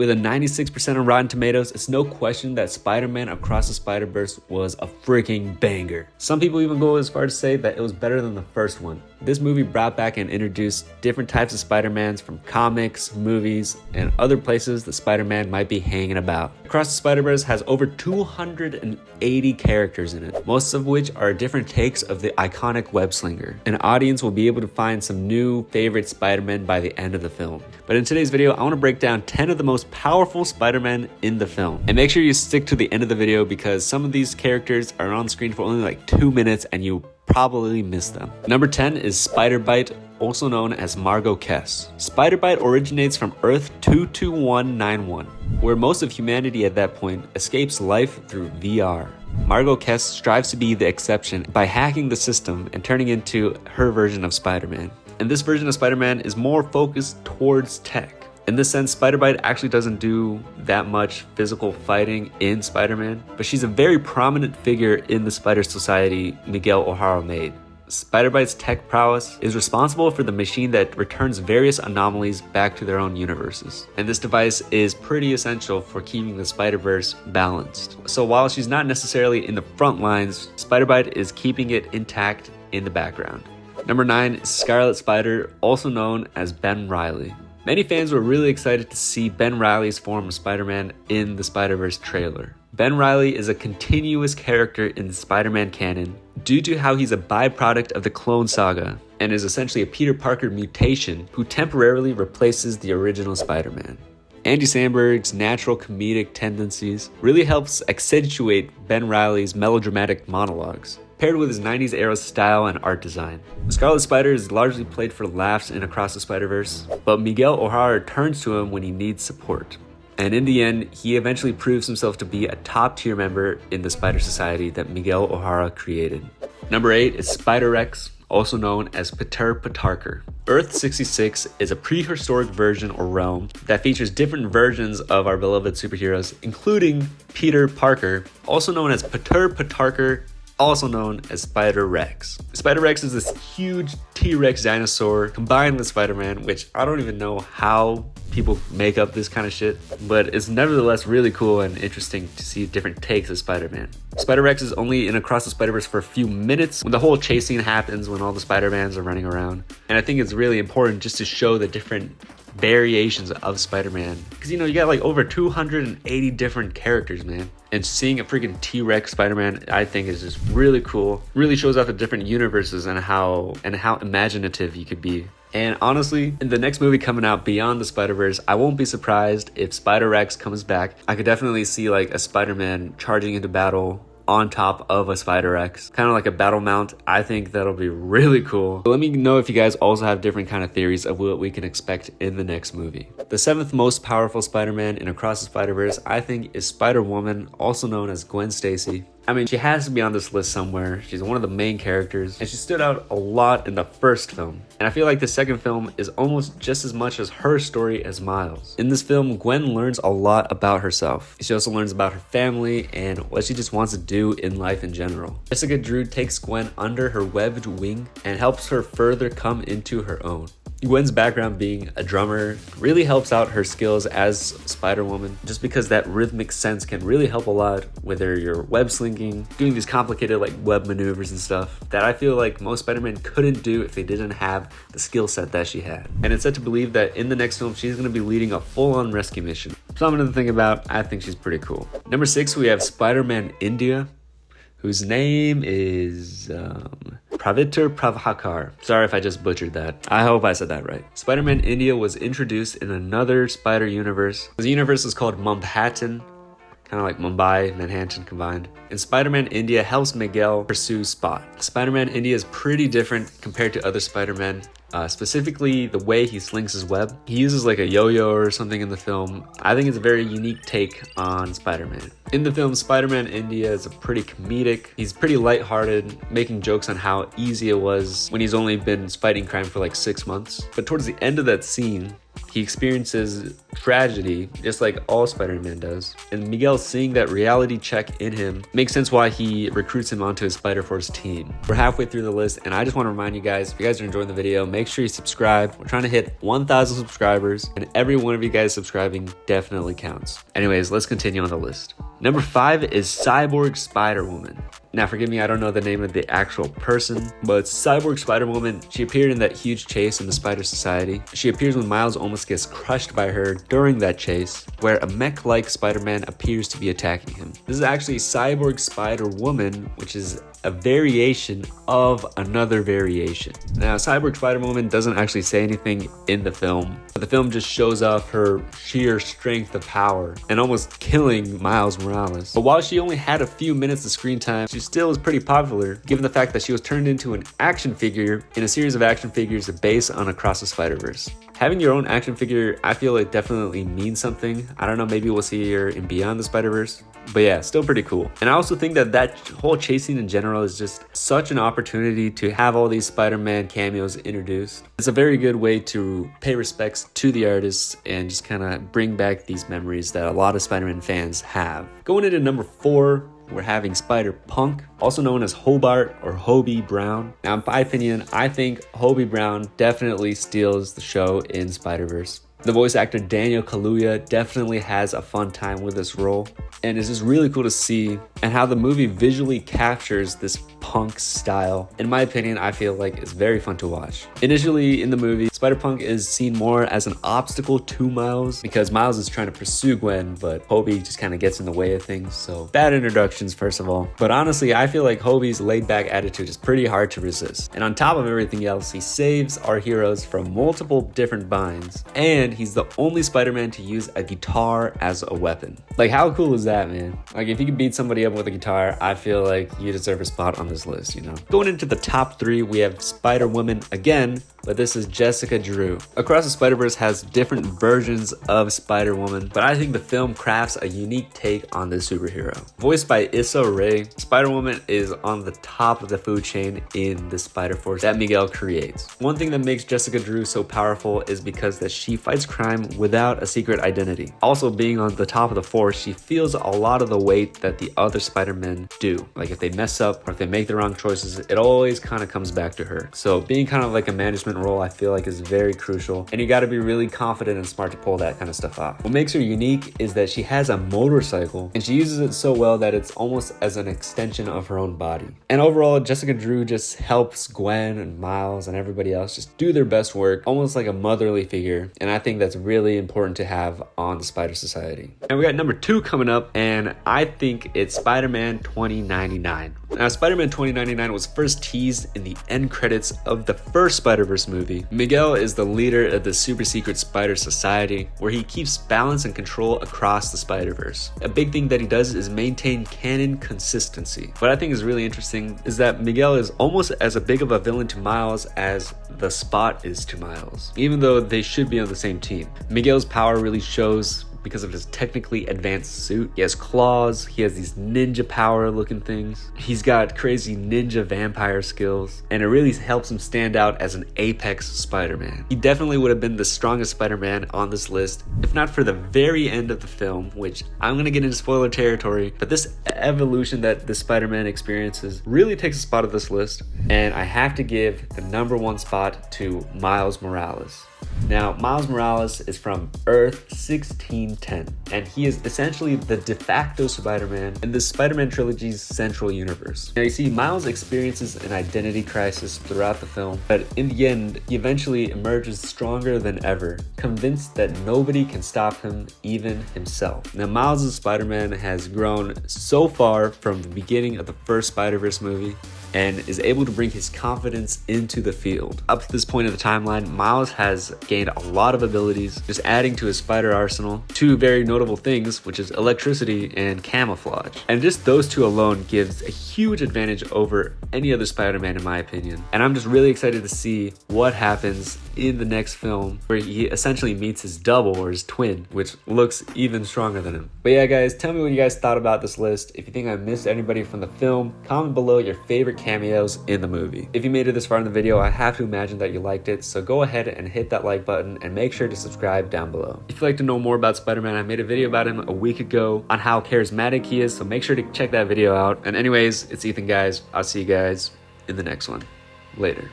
With a 96% on Rotten Tomatoes, it's no question that Spider-Man Across the Spider-Verse was a freaking banger. Some people even go as far to say that it was better than the first one. This movie brought back and introduced different types of Spider-Mans from comics, movies, and other places that Spider-Man might be hanging about. Across the Spider-Verse has over 280 characters in it, most of which are different takes of the iconic web slinger. An audience will be able to find some new favorite Spider-Man by the end of the film. But in today's video, I want to break down 10 of the most powerful Spider-Man in the film. And make sure you stick to the end of the video because some of these characters are on screen for only like 2 minutes and you probably missed them. Number 10 is Spider-Byte, also known as Margo Kess. Spider-Byte originates from Earth 22191, where most of humanity at that point escapes life through VR. Margo Kess strives to be the exception by hacking the system and turning into her version of Spider-Man. And this version of Spider-Man is more focused towards tech. In this sense, Spider-Byte actually doesn't do that much physical fighting in Spider-Man, but she's a very prominent figure in the Spider Society Miguel O'Hara made. Spider-Byte's tech prowess is responsible for the machine that returns various anomalies back to their own universes. And this device is pretty essential for keeping the Spider-Verse balanced. So while she's not necessarily in the front lines, Spider-Byte is keeping it intact in the background. Number 9 is Scarlet Spider, also known as Ben Reilly. Many fans were really excited to see Ben Reilly's form of Spider-Man in the Spider-Verse trailer. Ben Reilly is a continuous character in the Spider-Man canon due to how he's a byproduct of the Clone Saga and is essentially a Peter Parker mutation who temporarily replaces the original Spider-Man. Andy Samberg's natural comedic tendencies really helps accentuate Ben Reilly's melodramatic monologues, paired with his 90s era style and art design. Scarlet Spider is largely played for laughs in Across the Spider-Verse, but Miguel O'Hara turns to him when he needs support. And in the end, he eventually proves himself to be a top-tier member in the Spider Society that Miguel O'Hara created. Number 8 is Spider-Rex, also known as Peter Parker. Earth 66 is a prehistoric version or realm that features different versions of our beloved superheroes, including Peter Parker, also known as Peter Parker, also known as Spider-Rex. Spider-Rex is this huge T-Rex dinosaur combined with Spider-Man, which I don't even know how people make up this kind of shit, but it's nevertheless really cool and interesting to see different takes of Spider-Man. Spider-Rex is only in Across the Spider-Verse for a few minutes when the whole chase scene happens when all the Spider-Mans are running around. And I think it's really important just to show the different variations of Spider-Man, because you got like over 280 different characters, man. And seeing a freaking T-Rex Spider-Man, I think is just really cool. Really shows off the different universes and how imaginative you could be. And honestly, in the next movie coming out, Beyond the Spider-Verse, I won't be surprised if Spider-Rex comes back. I could definitely see like a Spider-Man charging into battle on top of a Spider-Rex, kind of like a battle mount. I think that'll be really cool. Let me know if you guys also have different kind of theories of what we can expect in the next movie. The 7th most powerful Spider-Man in Across the Spider-Verse, I think, is Spider-Woman, also known as Gwen Stacy. I mean, she has to be on this list somewhere. She's one of the main characters, and she stood out a lot in the first film. And I feel like the second film is almost just as much as her story as Miles. In this film, Gwen learns a lot about herself. She also learns about her family and what she just wants to do in life in general. Jessica Drew takes Gwen under her webbed wing and helps her further come into her own. Gwen's background being a drummer really helps out her skills as Spider-Woman, just because that rhythmic sense can really help a lot, whether you're web slinging, doing these complicated like web maneuvers and stuff that I feel like most Spider-Man couldn't do if they didn't have the skill set that she had. And it's said to believe that in the next film, she's going to be leading a full-on rescue mission. Something to think about. I think she's pretty cool. Number 6, we have Spider-Man India, whose name is Praviter Pravhakar. Sorry if I just butchered that. I hope I said that right. Spider-Man India was introduced in another Spider universe. The universe is called Manhattan, kind of like Mumbai, Manhattan combined. And Spider-Man India helps Miguel pursue Spot. Spider-Man India is pretty different compared to other Spider-Men. Specifically the way he slings his web. He uses like a yo-yo or something in the film. I think it's a very unique take on Spider-Man. In the film, Spider-Man India is pretty comedic. He's pretty lighthearted, making jokes on how easy it was when he's only been fighting crime for like 6 months. But towards the end of that scene, he experiences tragedy just like all Spider-Man does. And Miguel seeing that reality check in him makes sense why he recruits him onto his Spider-Force team. We're halfway through the list, and I just want to remind you guys, if you guys are enjoying the video, make sure you subscribe. We're trying to hit 1,000 subscribers, and every one of you guys subscribing definitely counts. Anyways, let's continue on the list. Number 5 is Cyborg Spider-Woman. Now, forgive me, I don't know the name of the actual person, but Cyborg Spider-Woman, she appeared in that huge chase in the Spider Society. She appears when Miles almost gets crushed by her during that chase, where a mech-like Spider-Man appears to be attacking him. This is actually Cyborg Spider-Woman, which is a variation of another variation. Now, Cyborg Spider-Woman doesn't actually say anything in the film, but the film just shows off her sheer strength of power and almost killing Miles Morales. But while she only had a few minutes of screen time, she still was pretty popular, given the fact that she was turned into an action figure in a series of action figures based on Across the Spider-Verse. Having your own action figure, I feel it definitely means something. I don't know, maybe we'll see her in Beyond the Spider-Verse. But yeah, still pretty cool. And I also think that that whole chase scene in general is just such an opportunity to have all these Spider-Man cameos introduced. It's a very good way to pay respects to the artists and just kind of bring back these memories that a lot of Spider-Man fans have. Going into number 4, we're having Spider-Punk, also known as Hobart or Hobie Brown. Now, in my opinion, I think Hobie Brown definitely steals the show in Spider-Verse. The voice actor Daniel Kaluuya definitely has a fun time with this role, and it's just really cool to see and how the movie visually captures this punk style. In my opinion, I feel like it's very fun to watch. Initially in the movie, Spider-Punk is seen more as an obstacle to Miles because Miles is trying to pursue Gwen, but Hobie just kind of gets in the way of things. So bad introductions, first of all. But honestly, I feel like Hobie's laid-back attitude is pretty hard to resist. And on top of everything else, he saves our heroes from multiple different binds, and he's the only Spider-Man to use a guitar as a weapon. Like, how cool is that, man? Like, if you can beat somebody up with a guitar, I feel like you deserve a spot on this list, you know? Going into the top 3, we have Spider-Woman again, but this is Jessica Drew. Across the Spider-Verse has different versions of Spider-Woman, but I think the film crafts a unique take on this superhero. Voiced by Issa Rae, Spider-Woman is on the top of the food chain in the Spider-Force that Miguel creates. One thing that makes Jessica Drew so powerful is because that she fights crime without a secret identity. Also, being on the top of the force, she feels a lot of the weight that the other Spider-Men do. Like, if they mess up or if they make the wrong choices, it always kind of comes back to her. So being kind of like a management role, I feel like is very crucial, and you got to be really confident and smart to pull that kind of stuff off. What makes her unique is that she has a motorcycle, and she uses it so well that it's almost as an extension of her own body. And overall, Jessica Drew just helps Gwen and Miles and everybody else just do their best work, almost like a motherly figure, and I think that's really important to have on the Spider Society. And we got number 2 coming up, and I think it's Spider-Man 2099. Now, Spider-Man 2099 was first teased in the end credits of the first Spider-Verse movie. Miguel is the leader of the super secret Spider Society, where he keeps balance and control across the Spider-Verse. A big thing that he does is maintain canon consistency. What I think is really interesting is that Miguel is almost as big of a villain to Miles as the Spot is to Miles, even though they should be on the same team. Miguel's power really shows because of his technically advanced suit. He has claws, he has these ninja power looking things, he's got crazy ninja vampire skills, and it really helps him stand out as an apex Spider-Man. He definitely would have been the strongest Spider-Man on this list, if not for the very end of the film, which I'm gonna get into spoiler territory, but this evolution that the Spider-Man experiences really takes a spot of this list, and I have to give the number 1 spot to Miles Morales. Now, Miles Morales is from Earth 1610, and he is essentially the de facto Spider-Man in the Spider-Man trilogy's central universe. Now, you see, Miles experiences an identity crisis throughout the film, but in the end, he eventually emerges stronger than ever, convinced that nobody can stop him, even himself. Now, Miles' Spider-Man has grown so far from the beginning of the first Spider-Verse movie, and is able to bring his confidence into the field. Up to this point of the timeline, Miles has gained a lot of abilities, just adding to his spider arsenal. 2 very notable things, which is electricity and camouflage. And just those 2 alone gives a huge advantage over any other Spider-Man in my opinion. And I'm just really excited to see what happens in the next film, where he essentially meets his double or his twin, which looks even stronger than him. But yeah, guys, tell me what you guys thought about this list. If you think I missed anybody from the film, comment below your favorite cameos in the movie. If you made it this far in the video, I have to imagine that you liked it, so go ahead and hit that like button and make sure to subscribe down below. If you'd like to know more about Spider-Man, I made a video about him a week ago on how charismatic he is, so make sure to check that video out. And anyways, it's Ethan, guys. I'll see you guys in the next one. Later.